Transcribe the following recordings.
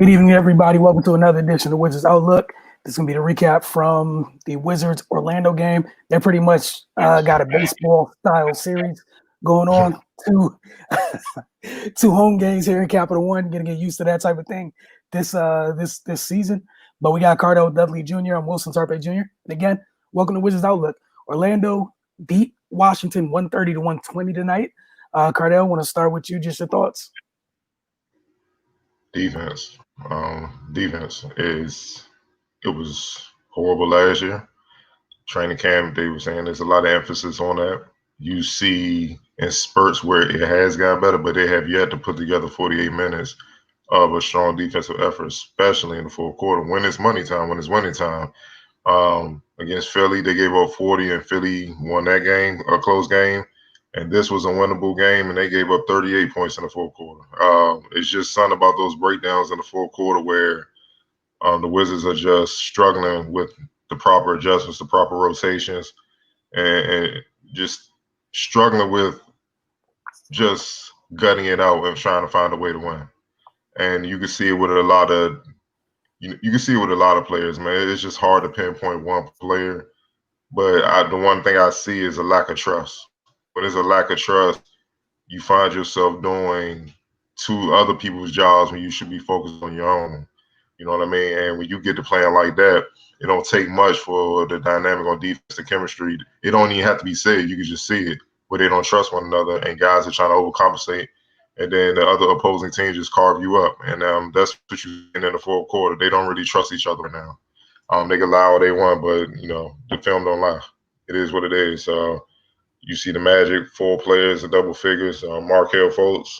Good evening, everybody. Welcome to another edition of Wizards Outlook. This is going to be the recap from the Wizards Orlando game. They pretty much got a baseball style series going on. Two home games here in Capital One. Going to get used to that type of thing this season. But we got Cardell Dudley Jr. I'm Wilson Tarpe Jr. And again, welcome to Wizards Outlook. Orlando beat Washington 130 to 120 tonight. Cardell, want to start with you. Just your thoughts. Defense. It was horrible last year. Training camp, they were saying there's a lot of emphasis on that. You see in spurts where it has gotten better, but they have yet to put together 48 minutes of a strong defensive effort, especially in the fourth quarter. When it's money time, when it's winning time. Against Philly, they gave up 40, and Philly won that game, a close game. And this was a winnable game, and they gave up 38 points in the fourth quarter. It's just something about those breakdowns in the fourth quarter where the Wizards are just struggling with the proper adjustments, the proper rotations, and just struggling with just gutting it out and trying to find a way to win. And you can see it with a lot of you can see it with a lot of players, man. It's just hard to pinpoint one player. But the one thing I see is a lack of trust. When there's a lack of trust, you find yourself doing two other people's jobs when you should be focused on your own. You know what I mean? And when you get to playing like that, it don't take much for the dynamic on defense, the chemistry. It don't even have to be said. You can just see it, where they don't trust one another, and guys are trying to overcompensate. And then the other opposing team just carve you up. And that's what you see in the fourth quarter. They don't really trust each other now. They can lie all they want, but, the film don't lie. It is what it is. You see the Magic, 4 players in double figures. Markelle Fultz,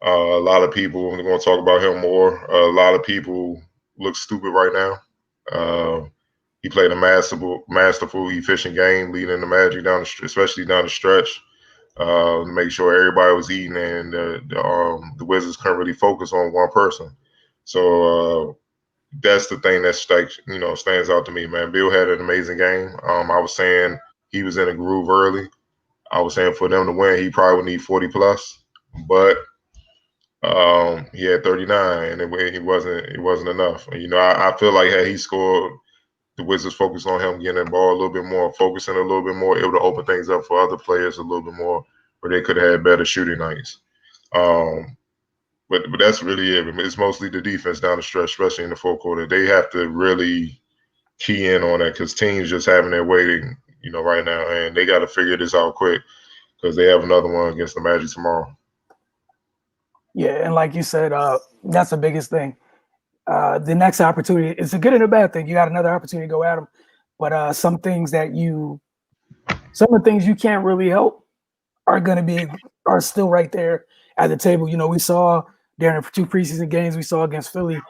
a lot of people, I'm going to talk about him more. A lot of people look stupid right now. He played a masterful, efficient game, leading the Magic especially down the stretch, to make sure everybody was eating, and the Wizards couldn't really focus on one person. So that's the thing that stands out to me, man. Bill had an amazing game. I was saying he was in a groove early. I was saying for them to win, he probably would need 40 plus, but he had 39, and it wasn't enough. And, I feel like had he scored, the Wizards focused on him getting the ball a little bit more, focusing a little bit more, able to open things up for other players a little bit more, where they could have had better shooting nights. But that's really it. It's mostly the defense down the stretch, especially in the fourth quarter. They have to really key in on that because teams just having their way, right now, and they got to figure this out quick because they have another one against the Magic tomorrow. Yeah, and like you said, that's the biggest thing. The next opportunity, it's a good and a bad thing. You got another opportunity to go at them, but some of the things you can't really help are still right there at the table. We saw during 2 preseason games we saw against Philly,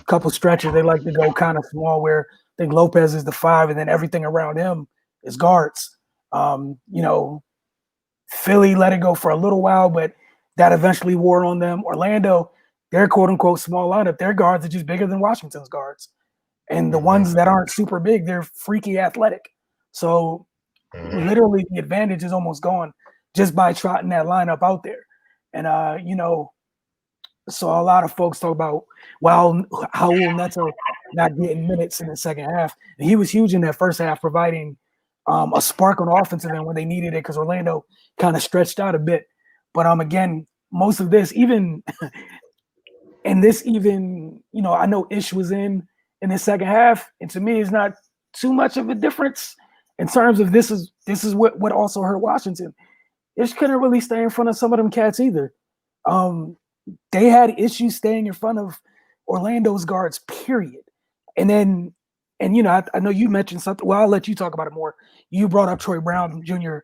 couple stretches they like to go kind of small, where I think Lopez is the 5, and then everything around him is guards. Philly let it go for a little while, but that eventually wore on them. Orlando, their quote-unquote small lineup, their guards are just bigger than Washington's guards. And the ones that aren't super big, they're freaky athletic. So literally the advantage is almost gone just by trotting that lineup out there. And, so a lot of folks talk about, how will Neto not getting minutes in the second half? And he was huge in that first half, providing a spark on offensive end when they needed it, because Orlando kind of stretched out a bit. But again, most of this, even I know Ish was in the second half, and to me, it's not too much of a difference in terms of this is what also hurt Washington. Ish couldn't really stay in front of some of them cats either. They had issues staying in front of Orlando's guards, period. And then, I know you mentioned something. Well, I'll let you talk about it more. You brought up Troy Brown Jr.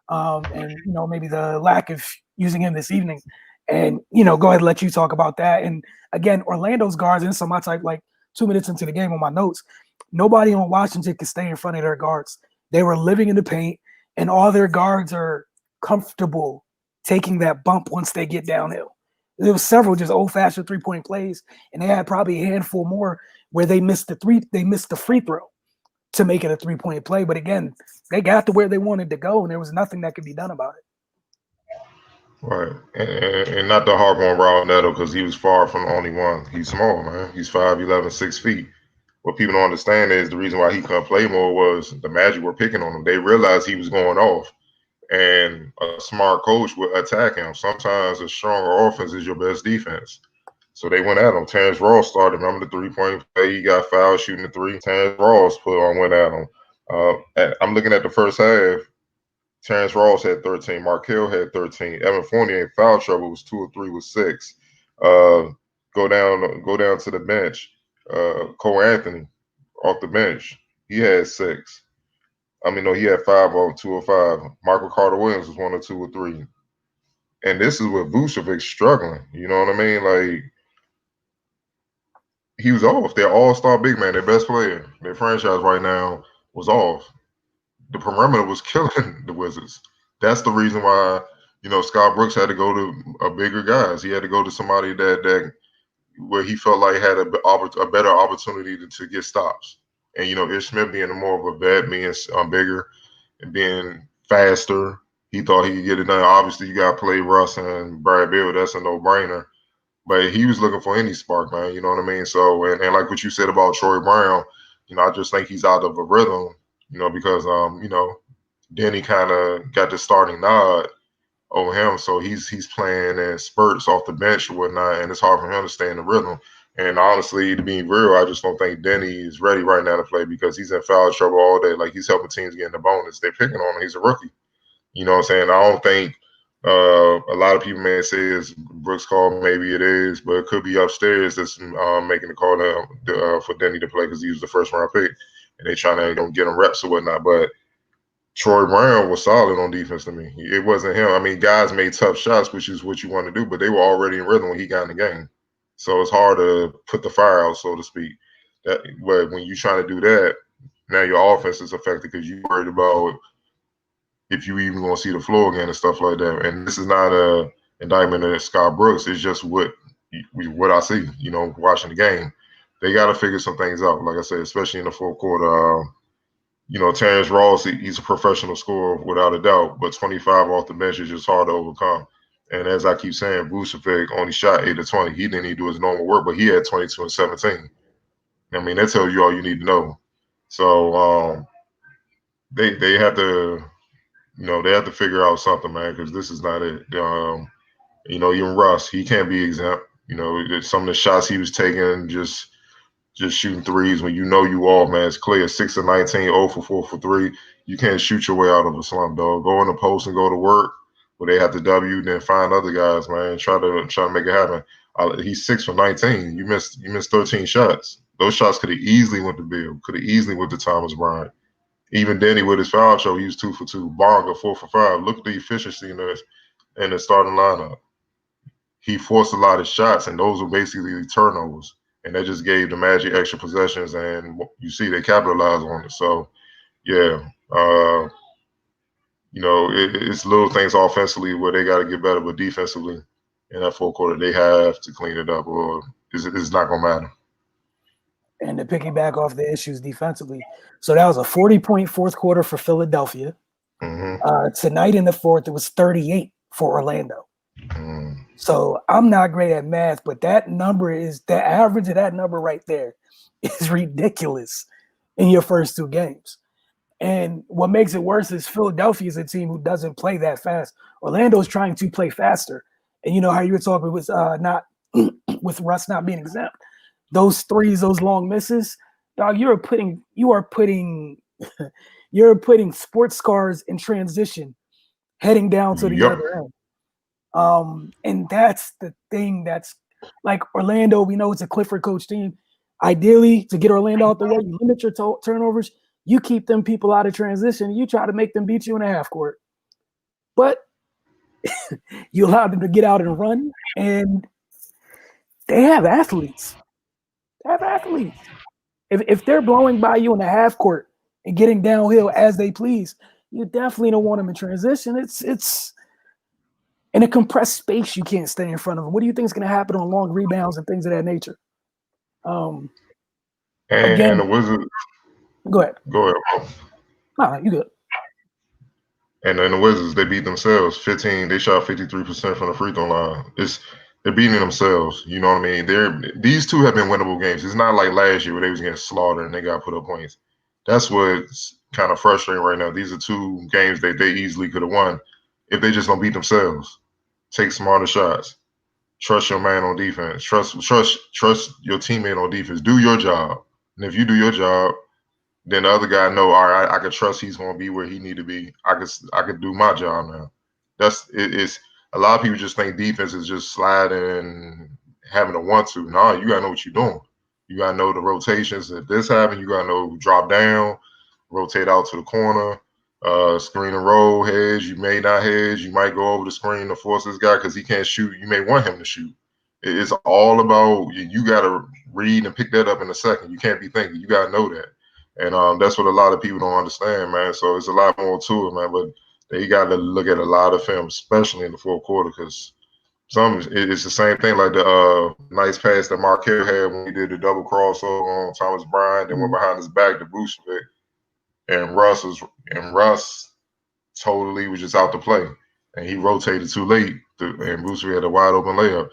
And maybe the lack of using him this evening. And, go ahead and let you talk about that. And again, Orlando's guards, and so my type, like 2 minutes into the game on my notes, nobody on Washington could stay in front of their guards. They were living in the paint, and all their guards are comfortable taking that bump once they get downhill. There was several just old-fashioned 3-point plays, and they had probably a handful more where they missed the free throw to make it a 3-point play. But again, they got to where they wanted to go, and there was nothing that could be done about it. Right, and not to harp on Raul Neto because he was far from the only one. He's small, man. He's 5'11", 6 feet. What people don't understand is the reason why he couldn't play more was the Magic were picking on him. They realized he was going off, and a smart coach would attack him. Sometimes a stronger offense is your best defense. So they went at him. Terrence Ross started. Remember the 3-point play? He got fouled shooting the three. Terrence Ross went at him. I'm looking at the first half. Terrence Ross had 13. Markel had 13. Evan Fournier in foul trouble was 2 or 3 with 6. Uh, go down to the bench. Cole Anthony off the bench. He had 6. I mean, no, he had 5 on 2 or 5. Michael Carter Williams was 1 or 2 or 3. And this is with Vucevic struggling. You know what I mean? Like, he was off. Their all-star big man, their best player, their franchise right now was off. The perimeter was killing the Wizards. That's the reason why, Scott Brooks had to go to a bigger guys. He had to go to somebody that where he felt like had a better opportunity to get stops. And Ish Smith being more of a vet, being bigger and being faster, he thought he could get it done. Obviously, you got to play Russ and Brad Beal. That's a no-brainer. But he was looking for any spark, man. You know what I mean? So, and like what you said about Troy Brown, I just think he's out of a rhythm, because Denny kind of got the starting nod over him, so he's playing in spurts off the bench or whatnot, and it's hard for him to stay in the rhythm. And honestly, to be real, I just don't think Denny is ready right now to play because he's in foul trouble all day. Like, he's helping teams get in the bonus. They're picking on him. He's a rookie. You know what I'm saying? I don't think a lot of people may say it's Brooks' call. Maybe it is, but it could be upstairs that's making the call for Denny to play because he was the first round pick, and they trying to get him reps or whatnot. But Troy Brown was solid on defense to me. It wasn't him. I mean, guys made tough shots, which is what you want to do, but they were already in rhythm when he got in the game. So it's hard to put the fire out, so to speak. But when you're trying to do that, now your offense is affected because you're worried about if you even going to see the floor again and stuff like that. And this is not a indictment of Scott Brooks. It's just what I see, watching the game. They got to figure some things out, like I said, especially in the fourth quarter. Terrence Ross, he's a professional scorer without a doubt, but 25 off the bench is just hard to overcome. And as I keep saying, Vucevic only shot 8 of 20. He didn't even do his normal work, but he had 22 and 17. I mean, that tells you all you need to know. So they have to, they have to figure out something, man, because this is not it. Even Russ, he can't be exempt. Some of the shots he was taking, just shooting threes when you off, man. It's clear. 6 of 19, 0 for 4 for 3. You can't shoot your way out of a slump, dog. Go in the post and go to work where they have to W, then find other guys, man. Try to make it happen. He's 6 for 19. You missed 13 shots. Those shots could have easily went to Bill. Could have easily went to Thomas Bryant. Even Denny with his foul show, he was 2 for 2. Bonga 4 for 5. Look at the efficiency in the starting lineup. He forced a lot of shots, and those were basically turnovers. And that just gave the Magic extra possessions, and you see they capitalized on it. So, yeah, it's little things offensively where they got to get better, but defensively in that fourth quarter, they have to clean it up, or it's not going to matter. And to piggyback off the issues defensively, so that was a 40-point fourth quarter for Philadelphia. Mm-hmm. Tonight in the fourth, it was 38 for Orlando. Mm-hmm. So I'm not great at math, but the average of that number right there is ridiculous in your first 2 games. And what makes it worse is Philadelphia is a team who doesn't play that fast. Orlando's trying to play faster. And you know how you were talking with not with Russ not being exempt. Those threes, those long misses, dog, you're putting sports cars in transition heading down to the other end. And that's the thing that's like Orlando, we know it's a Clifford coach team. Ideally, to get Orlando out the way, you limit your turnovers, you keep them people out of transition, you try to make them beat you in a half court. But you allow them to get out and run, and they have athletes. If they're blowing by you in the half court and getting downhill as they please, you definitely don't want them in transition. It's in a compressed space, you can't stay in front of them. What do you think is going to happen on long rebounds and things of that nature? And Again, the Wizards. go ahead. Go ahead. No, you good. And then the Wizards, they beat themselves. 15, they shot 53% from the free throw line. They're beating themselves. You know what I mean? These two have been winnable games. It's not like last year where they was getting slaughtered and they got put up points. That's what's kind of frustrating right now. These are two games that they easily could have won if they just don't beat themselves. Take smarter shots. Trust your man on defense. Trust your teammate on defense. Do your job. And if you do your job, then the other guy know, all right, I can trust he's going to be where he need to be. I could do my job now. It's a lot of people just think defense is just sliding and having a 1-2. No, you gotta know what you're doing. You gotta know the rotations. If this happens, you gotta know drop down, rotate out to the corner, screen and roll, hedge. You may not hedge. You might go over the screen to force this guy because he can't shoot. You may want him to shoot. It's all about you got to read and pick that up in a second. You can't be thinking. You got to know that. And that's what a lot of people don't understand, man. So it's a lot more to it, man. But they got to look at a lot of film, especially in the fourth quarter, because it's the same thing like the nice pass that Markel had when he did the double crossover on Thomas Bryant, then went behind his back to Vucevic, and Russ totally was just out to play, and he rotated too late, and Vucevic had a wide open layup.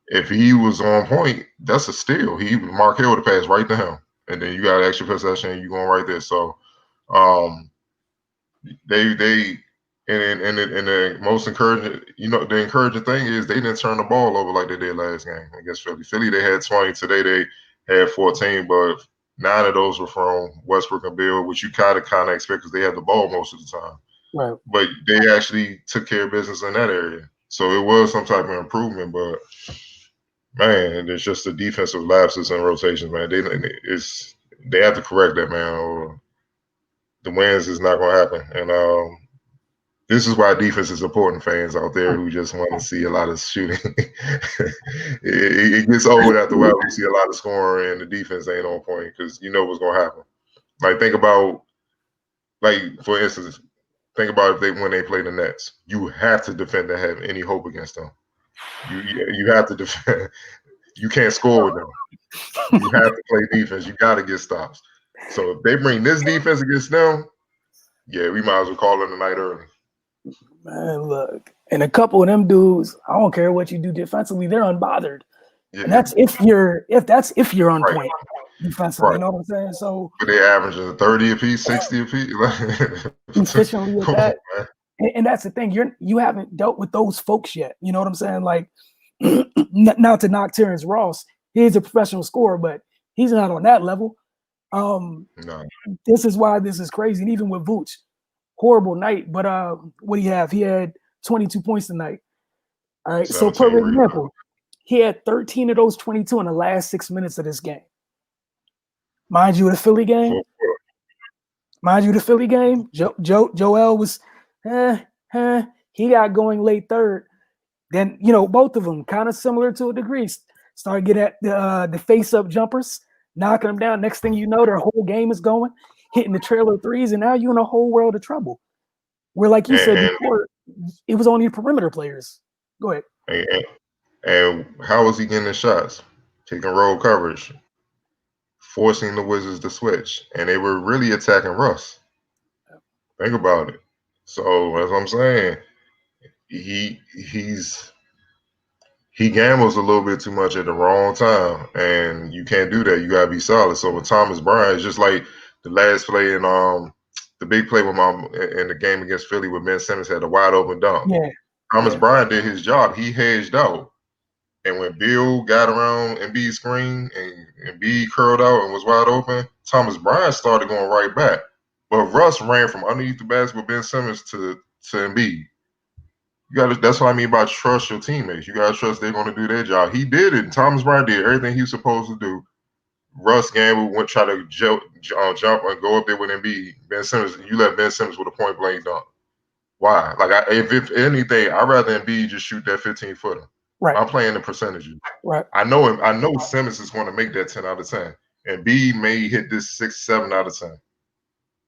If he was on point, that's a steal. Markel would have passed right to him, and then you got extra possession, and you going right there. So, they and the most encouraging, the encouraging thing is they didn't turn the ball over like they did last game against Philly. Philly, they had 20. Today they had 14, but 9 of those were from Westbrook and Bill, which you kind of expect because they had the ball most of the time. Right. But they actually took care of business in that area. So it was some type of improvement, but man, it's just the defensive lapses and rotations, man. They have to correct that, man, or the wins is not going to happen. And this is why defense is important, fans out there who just want to see a lot of shooting. it gets old after a while. We see a lot of scoring and the defense ain't on point because you know what's going to happen. Like, think about, for instance, think about when they play the Nets. You have to defend to have any hope against them. You have to defend. You can't score with them. You have to play defense. You got to get stops. So if they bring this defense against them, yeah, we might as well call it a night early. Man, look, and a couple of them dudes, I don't care what you do defensively, they're unbothered. Yeah. And that's if you're on right. point defensively. Right. You know what I'm saying? So but they averaging 30 apiece, 60 apiece. Efficiently at that. And that's the thing. You haven't dealt with those folks yet. You know what I'm saying? Like, not to knock Terrence Ross, he's a professional scorer, but he's not on that level. No. This is why this is crazy. And even with Vooch, horrible night. But what do you have? He had 22 points tonight. All right. So for example, he had 13 of those 22 in the last 6 minutes of this game. Mind you, the Philly game. Joel was, he got going late third. Then, both of them kind of similar to a degree. Started getting at the face-up jumpers, knocking them down. Next thing you know, their whole game is going, hitting the trailer threes, and now you're in a whole world of trouble. Where, like you said before, it was only perimeter players. Go ahead. And how was he getting the shots? Taking roll coverage, forcing the Wizards to switch, and they were really attacking Russ. Think about it. So as I'm saying, he gambles a little bit too much at the wrong time, and you can't do that. You gotta be solid. So with Thomas Bryant, it's just like the last play in the big play in the game against Philly where Ben Simmons had a wide open dunk. Yeah. Thomas Bryant did his job. He hedged out. And when Bill got around Embiid's screen and Embiid curled out and was wide open, Thomas Bryant started going right back. But Russ ran from underneath the basket with Ben Simmons to Embiid. That's what I mean by trust your teammates. You gotta trust they're gonna do their job. He did it. Thomas Bryant did everything he was supposed to do. Russ Gamble went try to jump and go up there with Embiid. Ben Simmons, you let Ben Simmons with a point blank dunk. Why? Like, if anything, I'd rather Embiid just shoot that 15-footer. Right. I'm playing the percentages. Right. I know Simmons is going to make that 10 out of 10. And B may hit this 6, 7 out of 10.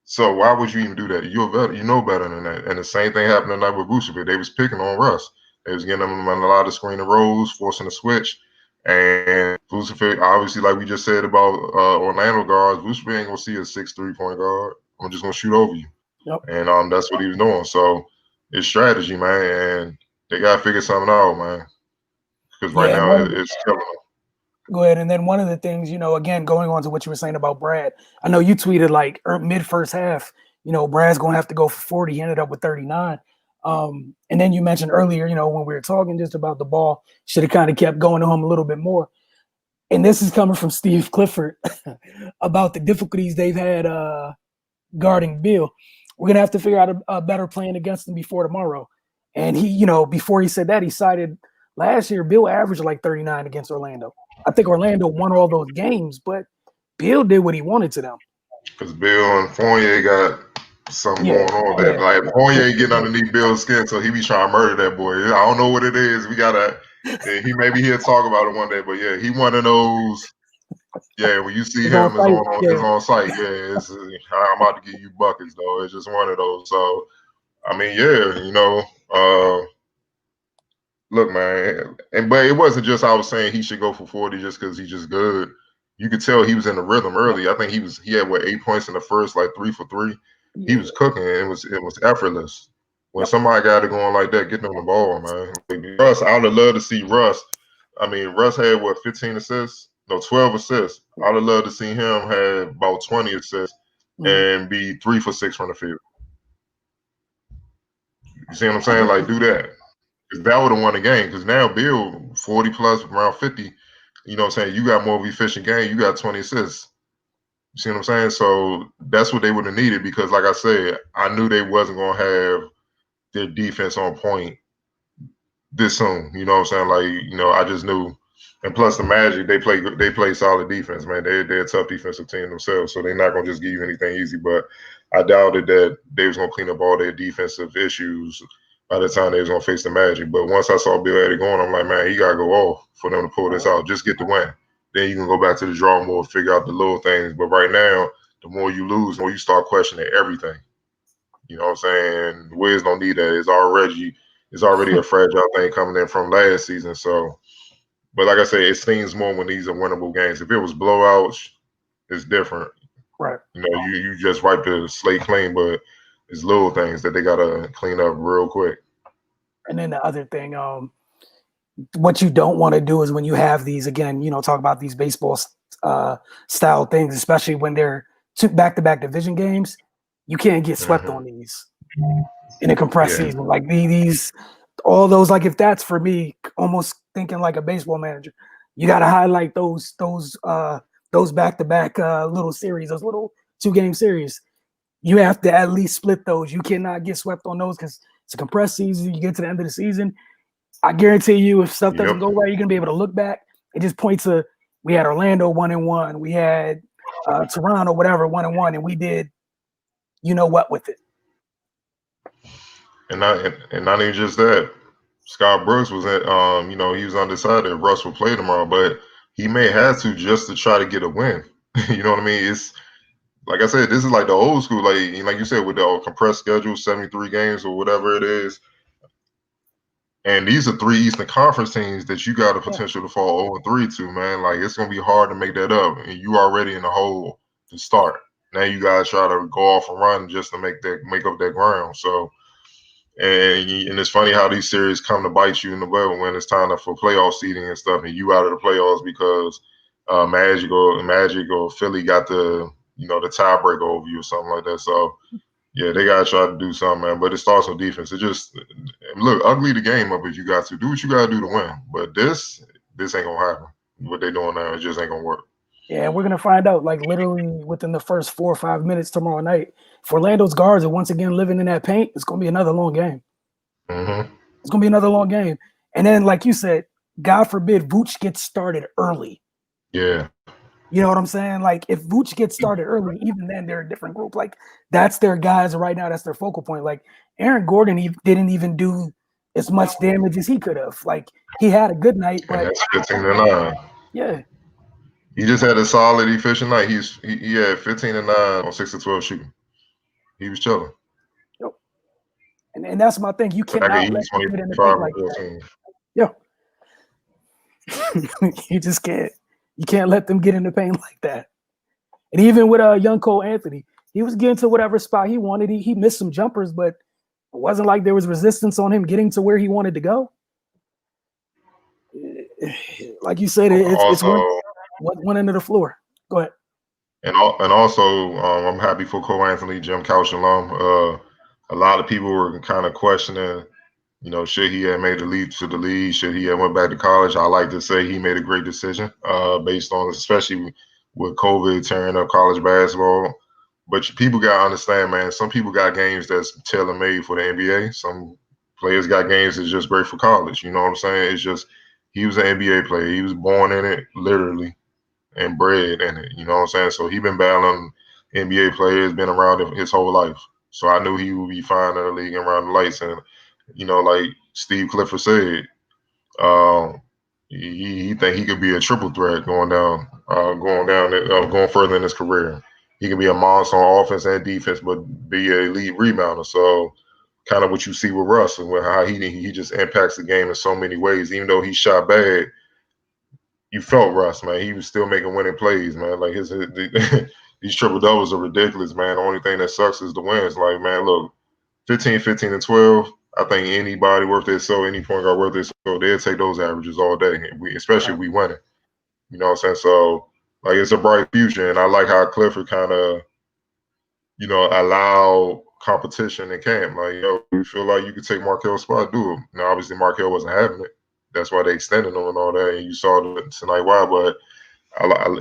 So why would you even do that? You're better. You know better than that. And the same thing happened tonight with Vucevic. They was picking on Russ. They was getting him a lot of screen and rolls, forcing a switch. And Vucevic, obviously, like we just said about Orlando guards, Vucevic ain't going to see a 6'3" point guard. I'm just going to shoot over you. Yep. and that's what he was doing. So it's strategy, man, and they gotta figure something out, man, because right Yeah, and now one of the, it's killing them. go ahead. And then one of the things, again, going on to what you were saying about Brad, I know you tweeted like mid first half, Brad's going to have to go for 40. He ended up with 39. And then you mentioned earlier, when we were talking just about the ball, should have kind of kept going to him a little bit more. And this is coming from Steve Clifford about the difficulties they've had guarding Bill. We're going to have to figure out a better plan against him before tomorrow. And he, before he said that, he cited last year, Bill averaged like 39 against Orlando. I think Orlando won all those games, but Bill did what he wanted to them. Because Bill and Fournier got something Yeah, going on yeah. that like Fournier getting underneath Bill's skin, so he be trying to murder that boy. I don't know what it is. We gotta. Yeah, he'll talk about it one day, but yeah, he one of those. Yeah, when you see It's on him, site. it's Yeah. on site. Yeah, I'm about to give you buckets though. It's just one of those. So I mean, yeah, look, man, but it wasn't just I was saying he should go for 40 just because he's just good. You could tell he was in the rhythm early. I think he had 8 points in the first, like 3 for 3. He was cooking. It was effortless. When somebody got it going like that, getting on the ball, man. Like Russ, I would love to see Russ. I mean, Russ had 15 assists? No, 12 assists. I would love to see him have about 20 assists and be 3 for 6 from the field. You see what I'm saying? Like, do that. Because that would have won the game. Because now Bill 40 plus around 50. You know what I'm saying? You got more of an efficient game. You got 20 assists. You see what I'm saying? So that's what they would have needed. Because like I said, I knew they wasn't gonna have their defense on point this soon. You know what I'm saying? Like, I just knew. And plus the Magic, they play solid defense, man. They're a tough defensive team themselves, so they're not gonna just give you anything easy. But I doubted that they was gonna clean up all their defensive issues by the time they was gonna face the Magic. But once I saw Bill Eddie going, I'm like, man, he gotta go off for them to pull this out. Just get the win. Then you can go back to the drawing board, figure out the little things. But right now, the more you lose, the more you start questioning everything. You know what I'm saying? The Wiz don't need that. It's already a fragile thing coming in from last season. So, but like I say, it stings more when these are winnable games. If it was blowouts, it's different. Right. You just wipe the slate clean, but it's little things that they gotta clean up real quick. And then the other thing, what you don't want to do is when you have these, again, talk about these baseball style things, especially when they're two back-to-back division games, you can't get swept on these in a compressed season. Like these, all those, like if that's for me, almost thinking like a baseball manager, you got to highlight those back-to-back little series, those little 2-game series. You have to at least split those. You cannot get swept on those because it's a compressed season. You get to the end of the season, I guarantee you, if stuff doesn't go right, you're gonna be able to look back and just point to we had Orlando 1-1, we had Toronto, whatever, 1-1, and we did, you know what, with it. And not even just that. Scott Brooks was at he was undecided if Russ will play tomorrow, but he may have to just to try to get a win. You know what I mean? It's like I said, this is like the old school, like you said, with the compressed schedule, 73 games or whatever it is. And these are 3 Eastern Conference teams that you got the potential to fall 0-3 to, man. Like it's gonna be hard to make that up, and you already in the hole to start. Now you guys try to go off and run just to make up that ground. So, and it's funny how these series come to bite you in the butt when it's time for playoff seeding and stuff, and you out of the playoffs because Magic or Philly got the tiebreaker over you or something like that. So. Yeah, they gotta try to do something, man. But it starts with defense. It just look ugly the game up if you got to do what you gotta do to win. But this ain't gonna happen. What they doing now, it just ain't gonna work. Yeah, we're gonna find out like literally within the first 4 or 5 minutes tomorrow night. If Orlando's guards are once again living in that paint, it's gonna be another long game. It's gonna be another long game. And then, like you said, God forbid Vooch gets started early. Yeah. You know what I'm saying? Like if Vooch gets started early, even then they're a different group. Like that's their guys right now. That's their focal point. Like Aaron Gordon, he didn't even do as much damage as he could have. Like he had a good night, but And that's 15-9. Yeah. He just had a solid, efficient night. He had 15-9 on 6-12 shooting. He was chilling. Yep. And that's my thing. You cannot let them get in the paint like that. Yeah. You just can't. You can't let them get in the paint like that. And even with young Cole Anthony, He was getting to whatever spot he wanted. He missed some jumpers, but it wasn't like there was resistance on him getting to where he wanted to go. Like you said, it's Also, one end of the floor. Go ahead. and also, I'm happy for Cole Anthony, Jim Couch alum. A lot of people were kind of questioning, should he have made the leap to the league? Should he have went back to college? I like to say he made a great decision, based on, especially with COVID tearing up college basketball. But people gotta understand, man. Some people got games that's tailor made for the NBA. Some players got games that's just great for college. You know what I'm saying? It's just he was an NBA player. He was born in it, literally, and bred in it. You know what I'm saying? So he been battling NBA players, been around it his whole life. So I knew he would be fine in the league and around the lights. And like Steve Clifford said, um, he think he could be a triple threat going further in his career. He can be a monster on offense and defense, but be a lead rebounder. So kind of what you see with Russ and with how he just impacts the game in so many ways. Even though he shot bad, you felt Russ, man. He was still making winning plays, man. Like these triple doubles are ridiculous, man. The only thing that sucks is the wins. Like, man, look, 15, 15, and 12. I think anybody worth their soul, any point guard worth their soul, they'll take those averages all day. Especially if we winning. You know what I'm saying? So, like, it's a bright future, and I like how Clifford kind of, allow competition in camp. Like, you feel like you could take Markel's spot, do it. Now, obviously, Markel wasn't having it. That's why they extended him and all that. And you saw tonight why, but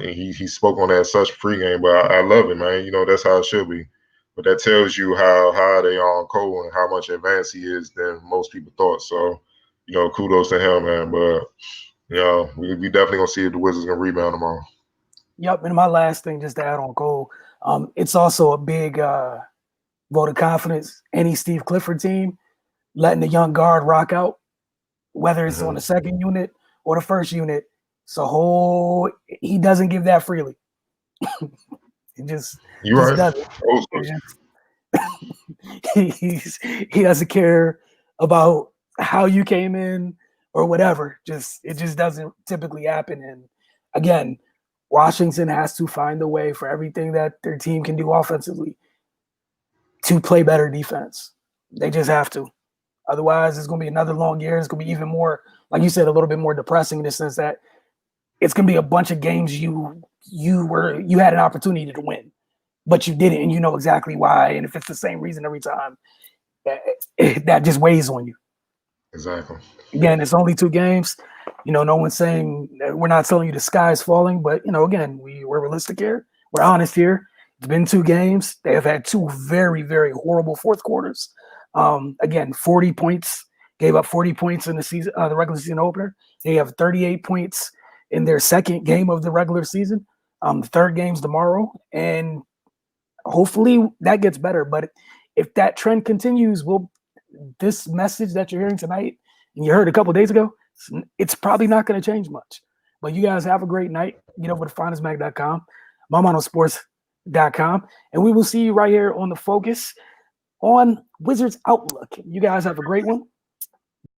he spoke on that such pregame. But I love it, man. That's how it should be. But that tells you how high they are on Cole and how much advanced he is than most people thought. So, kudos to him, man. But we definitely gonna see if the Wizards gonna rebound tomorrow. Yep. And my last thing, just to add on Cole, it's also a big vote of confidence. Any Steve Clifford team letting the young guard rock out, whether it's on the second unit or the first unit. So he doesn't give that freely. He just doesn't. He doesn't care about how you came in or whatever. It just doesn't typically happen. And again, Washington has to find a way for everything that their team can do offensively to play better defense. They just have to. Otherwise, it's going to be another long year. It's going to be even more, like you said, a little bit more depressing in the sense that it's going to be a bunch of games you had an opportunity to win, but you didn't, and you know exactly why. And if it's the same reason every time, that just weighs on you. Exactly. Again, it's only 2 games. No one's saying we're not telling you the sky is falling, but again, we're realistic here. We're honest here. It's been 2 games. They have had 2 very, very horrible fourth quarters. Again, 40 points. Gave up 40 points in the season, the regular season opener. They have 38 points in their second game of the regular season. The third game's tomorrow, and hopefully that gets better. But if that trend continues, this message that you're hearing tonight and you heard a couple of days ago, it's probably not going to change much. But you guys have a great night. Get over to finestmag.com, momonosports.com, and we will see you right here on The Focus on Wizards Outlook. You guys have a great one.